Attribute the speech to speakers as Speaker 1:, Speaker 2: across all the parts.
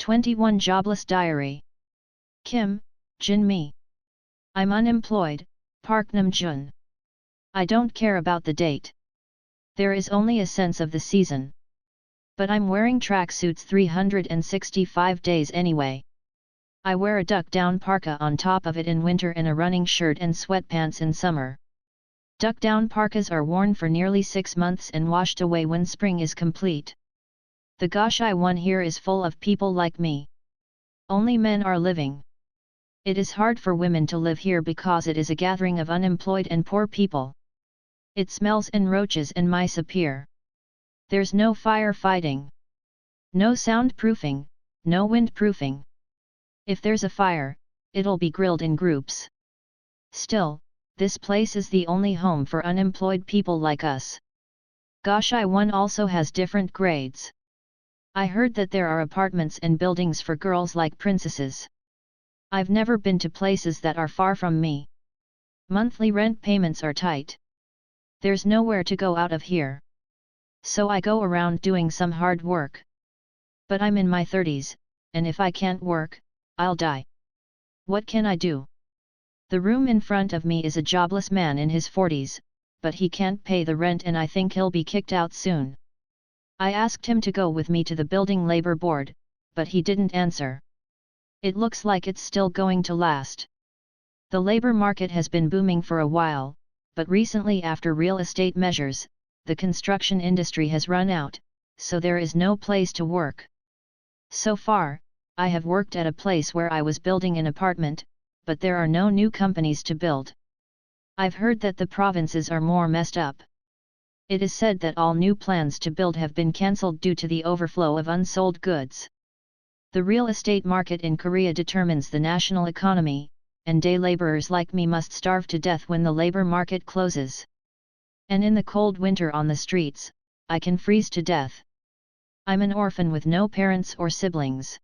Speaker 1: 21 Jobless Diary. Kim, Jin Mi. I'm unemployed, Park Nam Jun. I don't care about the date. There is only a sense of the season. But I'm wearing tracksuits 365 days anyway. I wear a duck-down parka on top of it in winter and a running shirt and sweatpants in summer. Duck-down parkas are worn for nearly 6 months and washed away when spring is complete. The Goshai one here is full of people like me. Only men are living. It is hard for women to live here because it is a gathering of unemployed and poor people. It smells and roaches and mice appear. There's no firefighting. No soundproofing, no windproofing. If there's a fire, it'll be grilled in groups. Still, this place is the only home for unemployed people like us. Goshai 1 also has different grades. I heard that there are apartments and buildings for girls like princesses. I've never been to places that are far from me. Monthly rent payments are tight. There's nowhere to go out of here. So I go around doing some hard work. But I'm in my 30s, and if I can't work, I'll die. What can I do? The room in front of me is a jobless man in his 40s, but he can't pay the rent and I think he'll be kicked out soon. I asked him to go with me to the building labor board, but he didn't answer. It looks like it's still going to last. The labor market has been booming for a while, but recently after real estate measures, the construction industry has run out, so there is no place to work. So far, I have worked at a place where I was building an apartment, but there are no new companies to build. I've heard that the provinces are more messed up. It is said that all new plans to build have been cancelled due to the overflow of unsold goods. The real estate market in Korea determines the national economy, and day laborers like me must starve to death when the labor market closes. And in the cold winter on the streets, I can freeze to death. I'm an orphan with no parents or siblings.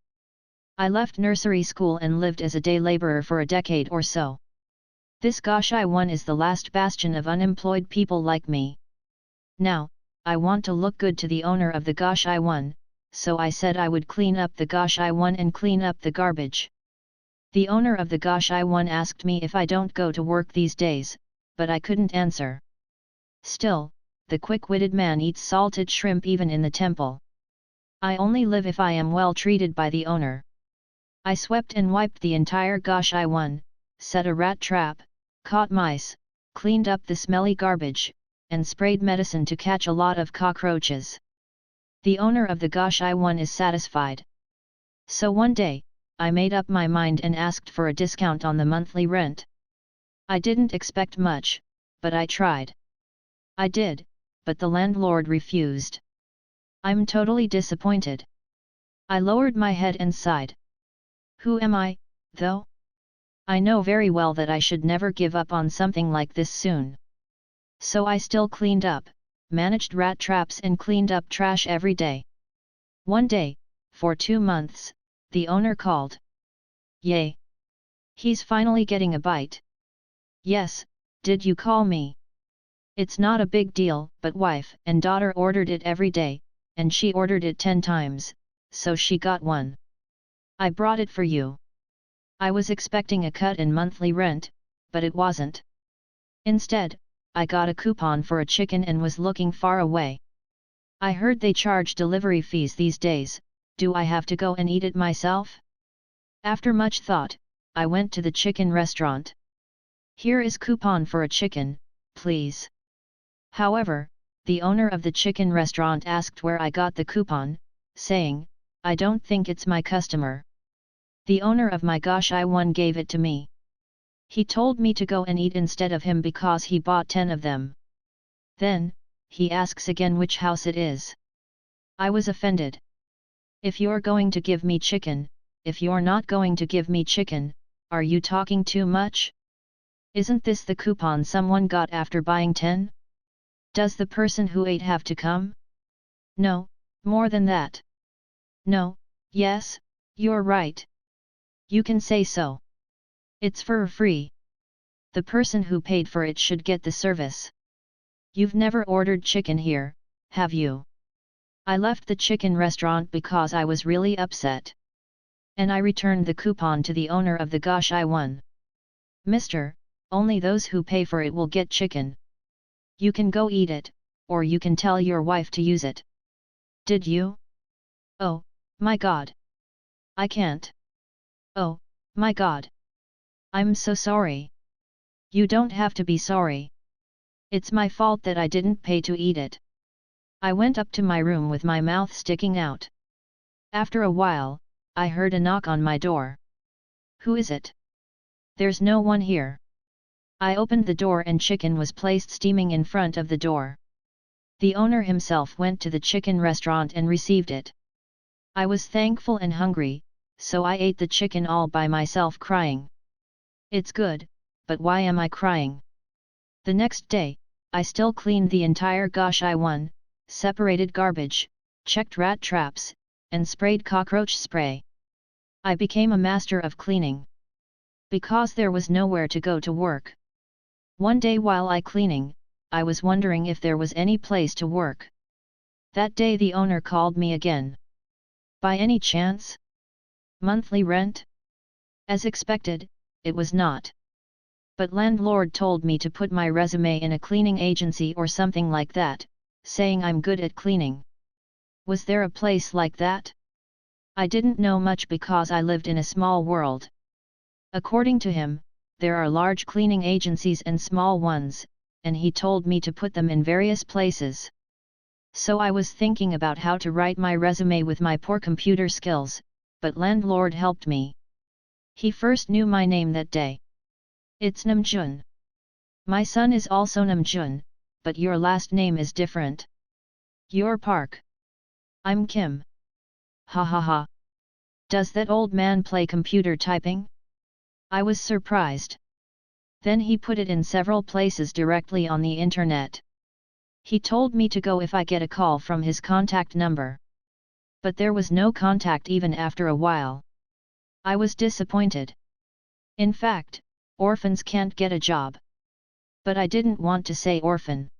Speaker 1: I left nursery school and lived as a day laborer for a decade or so. This Goshai 1 is the last bastion of unemployed people like me. Now, I want to look good to the owner of the Goshai 1, so I said I would clean up the Goshai 1 and clean up the garbage. The owner of the Goshai 1 asked me if I don't go to work these days, but I couldn't answer. Still, the quick-witted man eats salted shrimp even in the temple. I only live if I am well treated by the owner. I swept and wiped the entire Goshai 1, set a rat trap, caught mice, cleaned up the smelly garbage, and sprayed medicine to catch a lot of cockroaches. The owner of the Goshai 1 is satisfied. So one day, I made up my mind and asked for a discount on the monthly rent. I didn't expect much, but I tried. I did, but the landlord refused. I'm totally disappointed. I lowered my head and sighed. Who am I, though? I know very well that I should never give up on something like this soon. So I still cleaned up, managed rat traps and cleaned up trash every day. One day, for 2 months, the owner called. Yay! He's finally getting a bite. Yes, did you call me? It's not a big deal, but wife and daughter ordered it every day, and she ordered it 10 times, so she got one. I brought it for you. I was expecting a cut in monthly rent, but it wasn't. Instead, I got a coupon for a chicken and was looking far away. I heard they charge delivery fees these days. Do I have to go and eat it myself? After much thought, I went to the chicken restaurant. Here is coupon for a chicken, please. However, the owner of the chicken restaurant asked where I got the coupon, saying, I don't think it's my customer. The owner of my Goshai 1 gave it to me. He told me to go and eat instead of him because he bought 10 of them. Then, he asks again which house it is. I was offended. If you're going to give me chicken, if you're not going to give me chicken, are you talking too much? Isn't this the coupon someone got after buying 10? Does the person who ate have to come? No, more than that. No, yes, you're right. You can say so. It's for free. The person who paid for it should get the service. You've never ordered chicken here, have you? I left the chicken restaurant because I was really upset. and I returned the coupon to the owner of the gosh I won. Mister, only those who pay for it will get chicken. You can go eat it, or you can tell your wife to use it. Did you? Oh, my God. I can't. Oh, my God. I'm so sorry. You don't have to be sorry. It's my fault that I didn't pay to eat it. I went up to my room with my mouth sticking out. After a while, I heard a knock on my door. Who is it? There's no one here. I opened the door and chicken was placed steaming in front of the door. The owner himself went to the chicken restaurant and received it. I was thankful and hungry, so I ate the chicken all by myself crying. It's good, but why am I crying? The next day, I still cleaned the entire gosh I won, separated garbage, checked rat traps, and sprayed cockroach spray. I became a master of cleaning. Because there was nowhere to go to work. One day while I cleaning, I was wondering if there was any place to work. That day the owner called me again. By any chance? Monthly rent? As expected, it was not. But landlord told me to put my resume in a cleaning agency or something like that, saying I'm good at cleaning. Was there a place like that? I didn't know much because I lived in a small world. According to him, there are large cleaning agencies and small ones, and he told me to put them in various places. So I was thinking about how to write my resume with my poor computer skills, but landlord helped me. He first knew my name that day. It's Namjoon. My son is also Namjoon, but your last name is different. You're Park. I'm Kim. Ha ha ha. Does that old man play computer typing? I was surprised. Then he put it in several places directly on the internet. He told me to go if I get a call from his contact number. But there was no contact even after a while. I was disappointed. In fact, orphans can't get a job. But I didn't want to say orphan.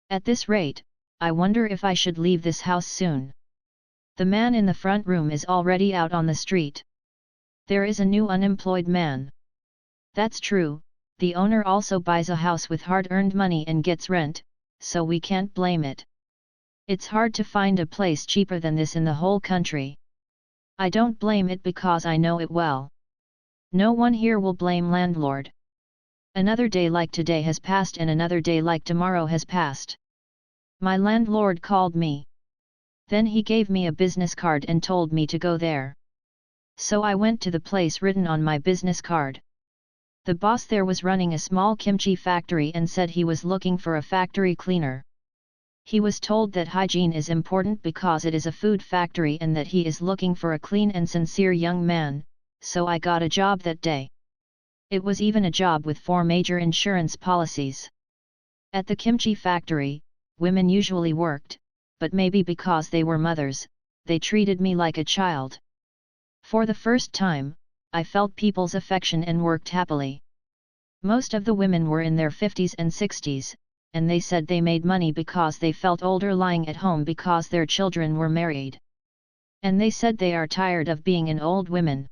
Speaker 1: At this rate, I wonder if I should leave this house soon. The man in the front room is already out on the street. There is a new unemployed man. That's true, the owner also buys a house with hard-earned money and gets rent, so we can't blame it. It's hard to find a place cheaper than this in the whole country. I don't blame it because I know it well. No one here will blame landlord. Another day like today has passed and another day like tomorrow has passed. My landlord called me. Then he gave me a business card and told me to go there. So I went to the place written on my business card. The boss there was running a small kimchi factory and said he was looking for a factory cleaner. He was told that hygiene is important because it is a food factory and that he is looking for a clean and sincere young man, so I got a job that day. It was even a job with 4 major insurance policies. At the kimchi factory, women usually worked, but maybe because they were mothers, they treated me like a child. For the first time, I felt people's affection and worked happily. Most of the women were in their 50s and 60s, and they said they made money because they felt older lying at home because their children were married. And they said they are tired of being an old woman.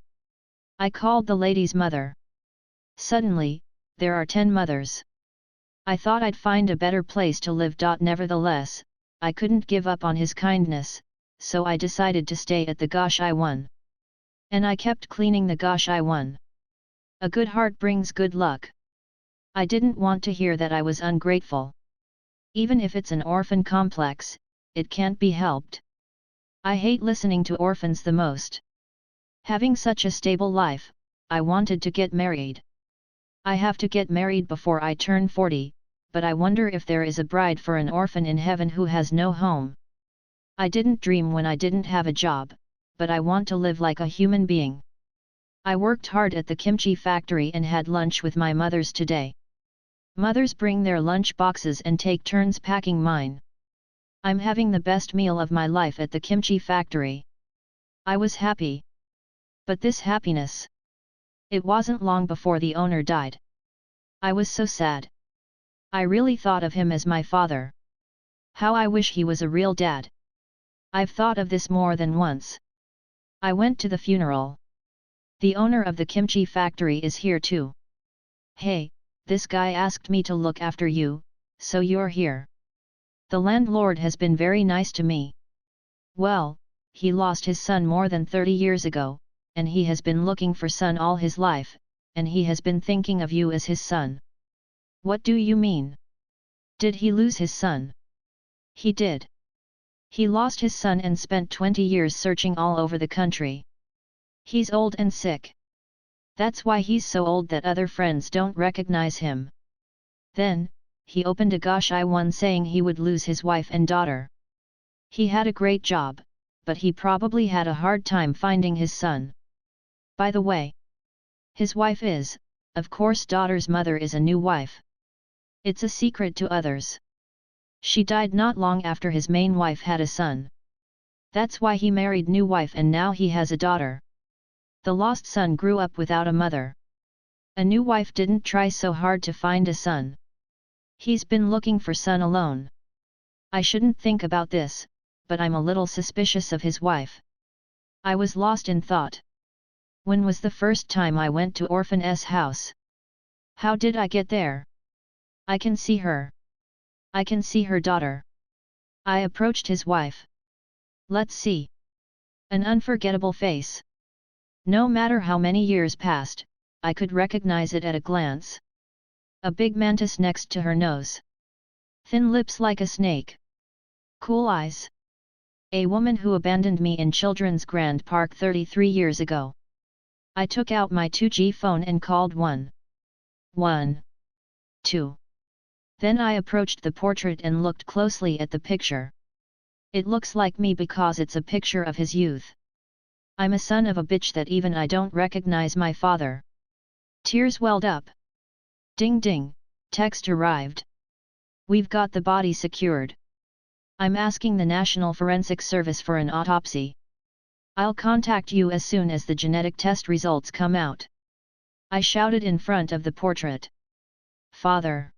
Speaker 1: I called the lady's mother. Suddenly, there are 10 mothers. I thought I'd find a better place to live. Nevertheless, I couldn't give up on his kindness, so I decided to stay at the gosh I won. And I kept cleaning the gosh I won. A good heart brings good luck. I didn't want to hear that I was ungrateful. Even if it's an orphan complex, it can't be helped. I hate listening to orphans the most. Having such a stable life, I wanted to get married. I have to get married before I turn 40, but I wonder if there is a bride for an orphan in heaven who has no home. I didn't dream when I didn't have a job, but I want to live like a human being. I worked hard at the kimchi factory and had lunch with my mothers today. Mothers bring their lunch boxes and take turns packing mine. I'm having the best meal of my life at the kimchi factory. I was happy. But this happiness. It wasn't long before the owner died. I was so sad. I really thought of him as my father. How I wish he was a real dad. I've thought of this more than once. I went to the funeral. The owner of the kimchi factory is here too. Hey, this guy asked me to look after you, so you're here. The landlord has been very nice to me. Well, he lost his son more than 30 years ago, and he has been looking for son all his life, and he has been thinking of you as his son. What do you mean? Did he lose his son? He did. He lost his son and spent 20 years searching all over the country. He's old and sick. That's why he's so old that other friends don't recognize him. Then, he opened a goshai one saying he would lose his wife and daughter. He had a great job, but he probably had a hard time finding his son. By the way, his wife is, of course, daughter's mother is a new wife. It's a secret to others. She died not long after his main wife had a son. That's why he married new wife and now he has a daughter. The lost son grew up without a mother. A new wife didn't try so hard to find a son. He's been looking for son alone. I shouldn't think about this, but I'm a little suspicious of his wife. I was lost in thought. When was the first time I went to orphan's house? How did I get there? I can see her. I can see her daughter. I approached his wife. Let's see. An unforgettable face. No matter how many years passed, I could recognize it at a glance. A big mantis next to her nose. Thin lips like a snake. Cool eyes. A woman who abandoned me in Children's Grand Park 33 years ago. I took out my 2G phone and called 112. Then I approached the portrait and looked closely at the picture. It looks like me because it's a picture of his youth. I'm a son of a bitch that even I don't recognize my father. Tears welled up. Ding ding, text arrived. We've got the body secured. I'm asking the National Forensic Service for an autopsy. I'll contact you as soon as the genetic test results come out. I shouted in front of the portrait. Father.